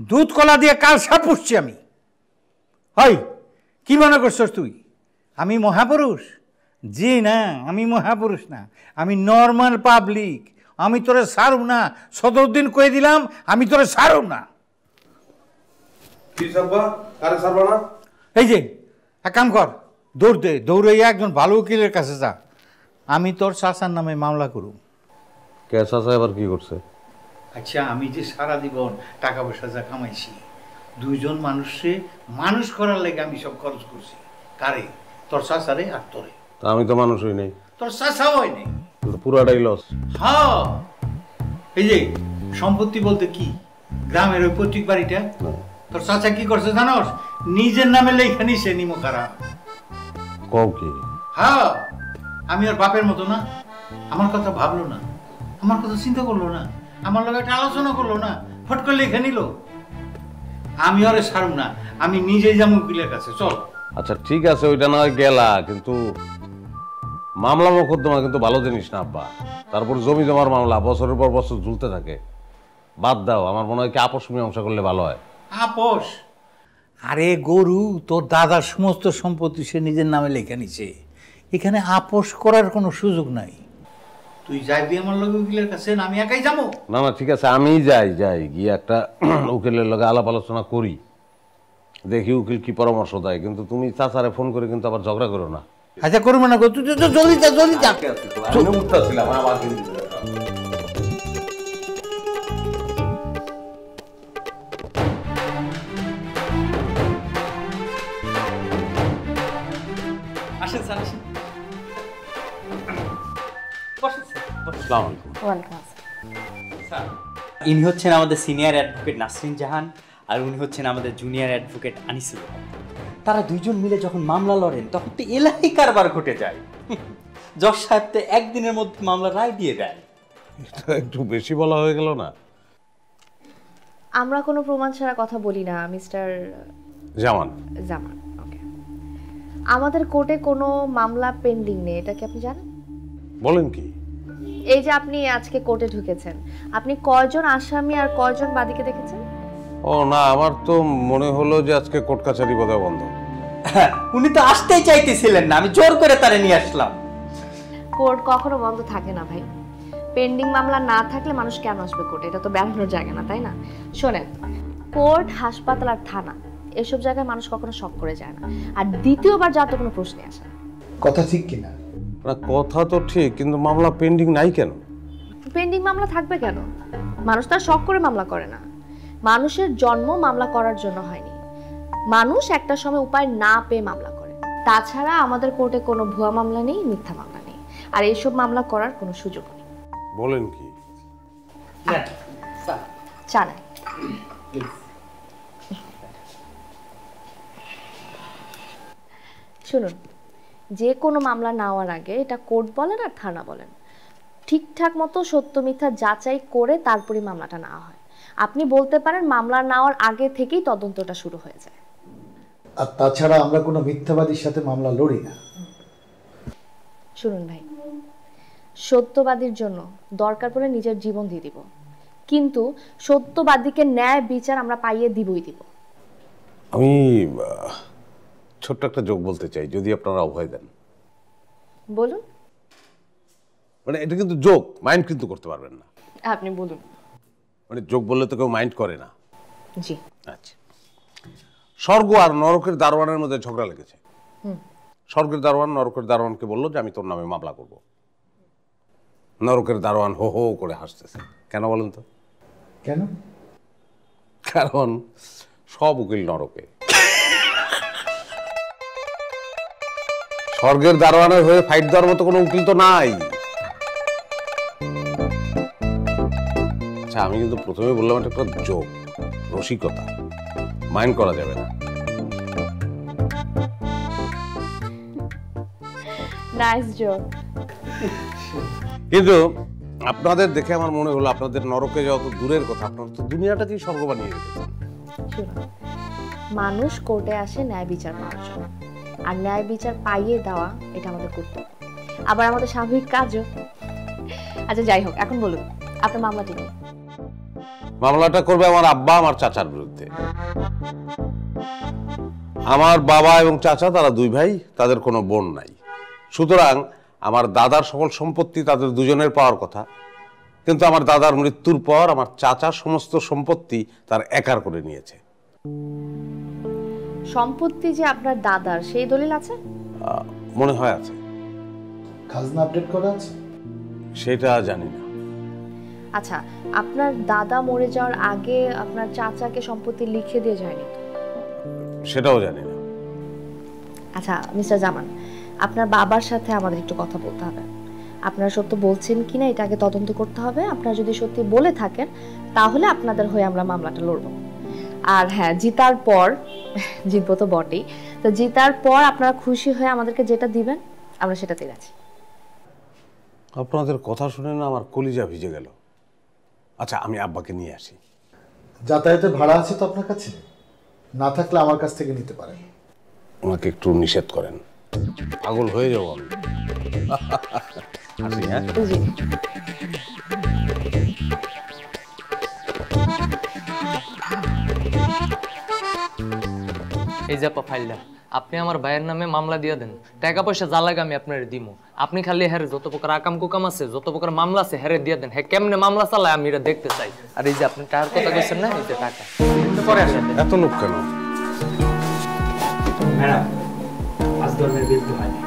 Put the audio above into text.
দুধ কলা দিয়ে কাল সাপ পুষছি আমি। হয় কি মনে করছস তুই আমি মহাপুরুষ? জি না, আমি মহাপুরুষ না, আমি নর্মাল পাবলিক। আমি তোরে ছাড়ব না, 17 দিন কয়ে দিলাম, আমি তোরে ছাড়ব না। এই যে এক কাম কর, দৌড় দে, দৌড়ে একজন ভালো উকিলের কাছে যা, আমি তোর চাচার নামে মামলা করুম। কে চাচা এবার কি করছে? আচ্ছা, আমি যে সারা জীবন টাকা পয়সা যা কামাইছি, 2 জন মানুষে মানুষ করার লেগে আমি সব খরচ করছি। কারে? তোর চাচারে আর তোরে। তা আমি তো মানুষ হই নাই। তোর চাচাও হয় নাই। পুরাটাই লস। হ্যাঁ, এই যে সম্পত্তি বলতে কি, গ্রামের ওই পৈতৃক বাড়িটা তোর চাচা কি করছে জানোস? নিজের নামে লেখা নিছে নিমকারা। কও কি? হ্যাঁ, আমি আর বাপের মতো না। আমার কথা ভাবলো না, আমার কথা চিন্তা করলো না, আমার লগে একটা আলোচনা করলো না, ফট করে লেখা নিল। আমি আরে ছাড়ব না, আমি নিজেই যাবো উকিলের কাছে। চল। আচ্ছা ঠিক আছে, ওইটা না হয় গেলা, কিন্তু মামলা মোকদ্দমা কিন্তু ভালো জিনিস না আব্বা। তারপর জমি জমার মামলা বছরের পর বছর ঝুলতে থাকে। বাদ দাও, আমার মনে হয় কি আপোষ মীমাংসা করলে ভালো হয়। আপোষ? আরে গরু, তোর দাদার সমস্ত সম্পত্তি সে নিজের নামে লেখা নিছে, এখানে আপোষ করার কোনো সুযোগ নাই। তুই যাইবি আমার লগে উকিলের কাছে না আমি একাই যাবো? না না ঠিক আছে, আমি যাই গিয়ে একটা উকিলের লগে আলাপ আলোচনা করি, দেখি উকিল কি পরামর্শ দেয়। কিন্তু তুমি চাচারে ফোন করে কিন্তু আবার ঝগড়া করো না। আচ্ছা করবো না, তুই তো জলদি যা, জলদি যা। ইনি হচ্ছেন আমাদের সিনিয়র অ্যাডভোকেট নাসরিন জাহান, আর উনি হচ্ছেন আমাদের জুনিয়র অ্যাডভোকেট আনিসুল। তারা দুইজন মিলে যখন মামলা লড়েন তখন তো এলাহি কারবার ঘটে যায়। জজ সাহেব তো একদিনের মধ্যে মামলা রায় দিয়ে দেয়। এটা একটু বেশি বলা হয়ে গেল না? আমরা কোনো প্রমাণ ছাড়া কথা বলি না মিস্টার জামান। জামান, ওকে। আমাদের কোর্টে কোনো মামলা পেন্ডিং নেই, এটা কি আপনি জানেন? বলেন কি? এই যে আপনি আজকে কোর্টে ঢুকেছেন, আপনি কয়জন আসামি আর কয়জন বাদীকে দেখেছেন? ও না, আমার তো মনে হলো যে আজকে কোর্ট কাছারি বোধহয় বন্ধ। উনি তো আসতেই চাইতেছিলেন না, আমি জোর করে তারে নিয়ে আসলাম। কোর্ট কখনো বন্ধ থাকে না ভাই। পেন্ডিং মামলা না থাকলে মানুষ কেন আসবে কোর্টে? এটা তো বেড়ানোর জায়গা না, তাই না? শোনেন, কোর্ট, হাসপাতাল আর থানা এসব জায়গায় মানুষ কখনো শক করে যায় না, আর দ্বিতীয়বার যাওয়ার তো কোনো প্রশ্নই আসে না। কথা ঠিক কিনা? না কথা তো ঠিক, কিন্তু মামলা পেন্ডিং নাই কেন? পেন্ডিং মামলা থাকবে কেন? মানুষ তো আর শক করে মামলা করে না। মানুষের জন্ম মামলা করার জন্য হয়নি, মানুষ একটা সময় উপায় না পেয়ে মামলা করে। তাছাড়া আমাদের কোর্টে কোনো ভুয়া মামলা নেই, মিথ্যা মামলা নেই, আর এইসব মামলা করার কোনো সুযোগ নেই। বলেন কি? চা নাই? শুনুন, যে কোনো মামলা নেওয়ার আগে এটা কোর্ট বলেন আর থানা বলেন, ঠিকঠাক মতো সত্য মিথ্যা যাচাই করে তারপরে মামলাটা নেওয়া হয়। আপনি বলতে পারেন মামলা নেওয়ার আগে থেকেই তদন্তটা শুরু হয়ে যায়। আর তাছাড়া আমরা কোনো মিথ্যাবাদীর সাথে মামলা লড়ি না। শুনুন ভাই, সত্যবাদীর জন্য দরকার পড়লে নিজের জীবন দিয়ে দিব, কিন্তু সত্যবাদীকে ন্যায় বিচার আমরা পাইয়ে দিবই দিব। আমি ছোট্ট একটা যোগ বলতে চাই, যদি আপনারা অভয় দেন। বলুন। মানে এটা কিন্তু যোগ, মাইন্ড কিন্তু করতে পারবেন না। আপনি বলুন। মানে যোগ বললে তো কেউ মাইন্ড করে না। জি। আচ্ছা, স্বর্গ আর নরকের দারোয়ানের মধ্যে ঝগড়া লেগেছে। স্বর্গের দারোয়ান নরকের দারোয়ানকে বললো যে আমি তোর নামে মামলা করব। নরকের দারোয়ান হো হো করে হাসতেছে। কেন বলেন তো? কেন? কারণ সব উকিল নরকে। স্বর্গের দারোয়ানের হয়ে ফাইট দেওয়ার মতো কোনো উকিল তো নাই। আচ্ছা, আমি কিন্তু প্রথমে বললাম এটা একটা জোক, রসিকতা, মাইন্ড করা যাবে না। Nice joke. কিন্তু আপনাদের দেখে আমার মনে হলো আপনাদের নরকে যাওয়া তো দূরের কথা, আপনারা তো দুনিয়াটাকেই স্বর্গ বানিয়ে রেখেছেন। মানুষ কোর্টে আসে ন্যায় বিচার পাওয়ার জন্য, আর ন্যায় বিচার পাইয়ে দেওয়া এটা আমাদের কর্তব্য, আবার আমাদের স্বাভাবিক কাজও। আচ্ছা যাই হোক, এখন বলুন আপনার মামলাটি নিয়ে। মামলাটা করবে আমার আব্বা আমার চাচার বিরুদ্ধে। আমার বাবা এবং চাচা তারা দুই ভাই, তাদের কোনো বোন নাই। সুতরাং আমার দাদার সকল সম্পত্তি তাদের দুজনের পাওয়ার কথা, কিন্তু আমার দাদার মৃত্যুর পর আমার চাচা সমস্ত সম্পত্তি তার একার করে নিয়েছে। সম্পত্তি যে আপনার দাদার সেই দলিল আছে? মনে হয় আছে। খাজনা আপডেট করা আছে? সেটা জানি না। আচ্ছা, আপনার দাদা মরে যাওয়ার আগে আপনার চাচাকে সম্পত্তি লিখে দিয়ে যায়নি তো? সেটাও জানি না। আচ্ছা মিস্টার জামান, আপনার বাবার সাথে আমাদের একটু কথা বলতে হবে। আপনারা সত্য বলছেন কিনা এটা আগে তদন্ত করতে হবে। আপনারা যদি সত্যি বলে থাকেন তাহলে আপনাদের হয়ে আমরা মামলাটা লড়ব। আর হ্যাঁ, জিতার পর, জিতবো তো বটেই, তো জিতার পর আপনারা খুশি হয়ে আমাদেরকে যেটা দিবেন আমরা সেটাতেই আছি। আপনাদের কথা শুনে না আমার কলিজা ভিজে গেল। আচ্ছা, আমি আব্বাকে নিয়ে আসি। যাতায়াতের ভাড়া আছে তো আপনার কাছে? না থাকলে আমার কাছ থেকে নিতে পারেন। ওনাকে একটু নিষেধ করেন, পাগল হয়ে যাবো আমি। আসি, হ্যাঁ। জি। এই যে ফাইলটা আপনি আমার ভাইয়ের নামে মামলা দিয়ে দেন। টাকা পয়সা যা লাগে আমি আপনার দিব। আপনি খালি হ্যাঁ যত প্রকার আকাম কুকাম আছে, যত প্রকার মামলা আছে হ্যাঁ দিয়ে দেন। হ্যাঁ কেমনে মামলা চালায় আমি এটা দেখতে চাই। আর এই যে আপনি টাকার কথা কইছেন না, এই যে টাকা পরে আসেন। এত লোক কেন? ম্যাডাম, আজ ধরনের বিল তো হয়নি।